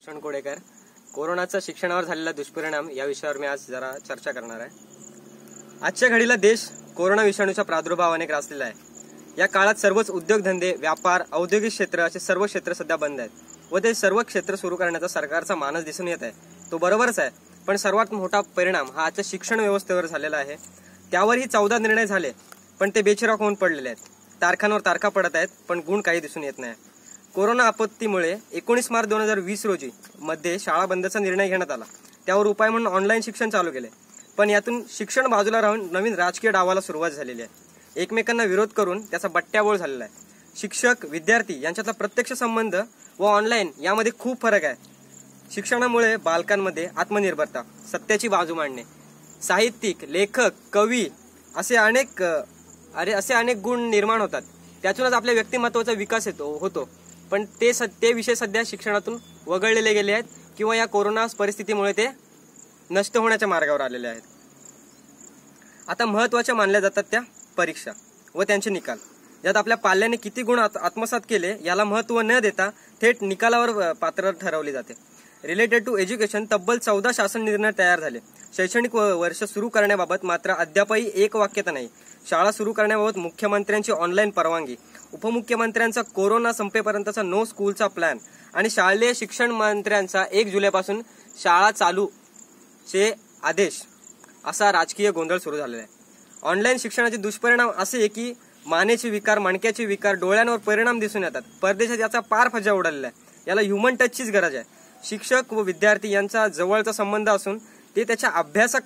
कोडेकर कोरोनाचा शिक्षणावर झालेला दुष्परिणाम या विषयावर मी आज जरा चर्चा करणार आहे। आजच्या घडीला देश कोरोना विषाणूच्या प्रादुर्भावाने ग्रासलेला आहे। या काळात सर्वच उद्योगधंदे, व्यापार, औद्योगिक क्षेत्र असे सर्व क्षेत्र सध्या बंद आहेत व ते सर्व क्षेत्र सुरू करण्याचा सरकारचा मानस दिसून येत आहे। तो बरोबरच आहे, पण सर्वात मोठा परिणाम हा आजच्या शिक्षण व्यवस्थेवर झालेला आहे। त्यावरही 14 निर्णय झाले, पण ते बेचिराख होऊन पडलेले आहेत। तारखांवर तारखा पडत आहेत, पण गुण काही दिसून येत नाही। कोरोना आपत्तीमुळे 19 मार्च 2020 रोजी मध्ये शाळा बंदचा निर्णय घेण्यात आला। त्यावर उपाय म्हणून ऑनलाईन शिक्षण चालू केले, पण यातून शिक्षण बाजूला राहून नवीन राजकीय डावाला सुरुवात झालेली आहे। एकमेकांना विरोध करून त्याचा बट्ट्याबोळ झालेला आहे। शिक्षक विद्यार्थी यांच्यातला प्रत्यक्ष संबंध व ऑनलाईन यामध्ये खूप फरक आहे। शिक्षणामुळे बालकांमध्ये आत्मनिर्भरता, सत्याची बाजू मांडणे, साहित्यिक, लेखक, कवी असे अनेक गुण निर्माण होतात। त्यातूनच आपल्या व्यक्तिमत्वाचा विकास होतो। पण ते विषय सध्या शिक्षणातून वगळलेले गेले आहेत किंवा या कोरोना परिस्थितीमुळे ते नष्ट होण्याच्या मार्गावर आलेले आहेत। आता महत्त्वाच्या मानल्या जातात त्या परीक्षा व त्यांचे निकाल, यात आपल्या पाल्याने किती गुण आत्मसात केले याला महत्त्व न देता थेट निकालावर पात्र ठरवले जाते। रिलेटेड टू एज्युकेशन तब्बल 14 शासन निर्णय तयार झाले। शैक्षणिक वर्ष सुरू करण्याबाबत मात्र अद्यापही एक वाक्यता नाही। शाळा सुरू करण्याबाबत मुख्यमंत्र्यांची ऑनलाईन परवानगी, उपमुख्यमंत्र्यांचा कोरोना संपेपर्यंतचा नो स्कूलचा प्लॅन आणि शालेय शिक्षण मंत्र्यांचा 1 जुलैपासून शाळा चालूचे आदेश असा राजकीय गोंधळ सुरू झालेला आहे। ऑनलाईन शिक्षणाचे दुष्परिणाम असे आहे की मानेचे विकार, मणक्याचे विकार, डोळ्यांवर परिणाम दिसून येतात। परदेशात याचा पार फज्जा उडालेला आहे। याला ह्युमन टचचीच गरज आहे। शिक्षक व विद्यार्थी यांचा जवळचा संबंध असून ते त्याच्या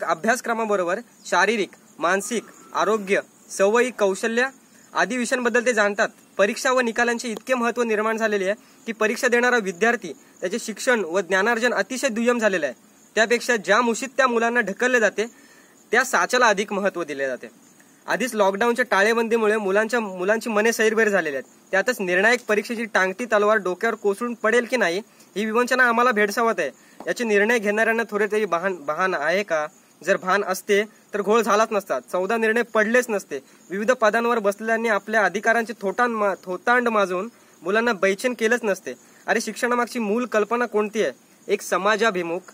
अभ्यासक्रमाबरोबर शारीरिक, मानसिक आरोग्य, सवयी, कौशल्य आदी विषयांबद्दल ते जाणतात। परीक्षा व निकालांचे इतके महत्त्व निर्माण झालेले आहे की परीक्षा देणारा विद्यार्थी त्याचे शिक्षण व ज्ञानार्जन अतिशय दुय्यम झालेले आहे। त्यापेक्षा ज्या मुशीत त्या मुलांना ढकलले जाते त्या साच्याला अधिक महत्त्व दिले जाते। आधीच लॉकडाऊनच्या टाळेबंदीमुळे मुलांची मने सैरभैर झालेली आहेत। त्यातच निर्णायक परीक्षेची टांगती तलवार डोक्यावर कोसळून पडेल की नाही ही विवंचना आम्हाला भेडसावत आहे। याचे निर्णय घेणाऱ्यांना थोडे तरी भान आहे का? जर भान असते तर घोळ झालाच नसता, 14 निर्णय पडलेच नसते। विविध पदांवर बसलेल्यांनी आपल्या अधिकारांचे थोतांड माजून मुलांना बैचेन केलंच नसते। अरे शिक्षणामागची मूल कल्पना कोणती आहे? एक समाजाभिमुख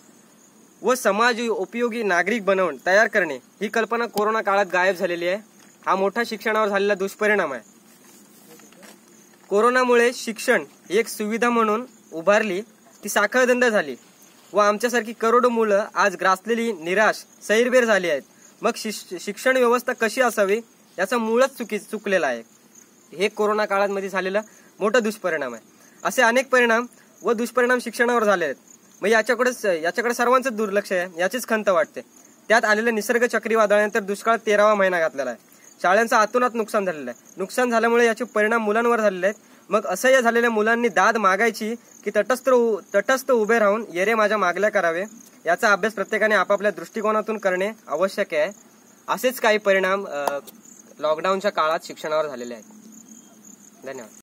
व समाज उपयोगी नागरिक बनवून तयार करणे ही कल्पना कोरोना काळात गायब झालेली आहे। हा मोठा शिक्षणावर झालेला दुष्परिणाम आहे। कोरोनामुळे शिक्षण एक सुविधा म्हणून उभारली ती साखळदंड झाली व आमच्यासारखी करोडो मुलं आज ग्रासलेली, निराश, सैरभैर झाली आहेत। मग शिक्षण व्यवस्था कशी असावी याचा मूळच चुकलेला आहे। हे कोरोना काळामध्ये झालेला मोठा दुष्परिणाम आहे। असे अनेक परिणाम व दुष्परिणाम शिक्षणावर झाले आहेत। मग याच्याकडे सर्वांचं दुर्लक्ष आहे, याचीच खंत वाटते। त्यात आलेल्या निसर्ग चक्रीवादळानंतर दुष्काळ 13वा महिना घातलेला आहे। शाळांचं आतोनात नुकसान झालेलं आहे। नुकसान झाल्यामुळे याचे परिणाम मुलांवर झालेले आहेत। मग असह्य झालेल्या मुलांनी दाद मागायची की तटस्थ उभे राहून येरे माझ्या मागल्या करावे याचा अभ्यास प्रत्येकाने आपापल्या दृष्टिकोनातून करणे आवश्यक आहे। असेच काही परिणाम लॉकडाऊनच्या काळात शिक्षणावर झालेले आहेत। धन्यवाद।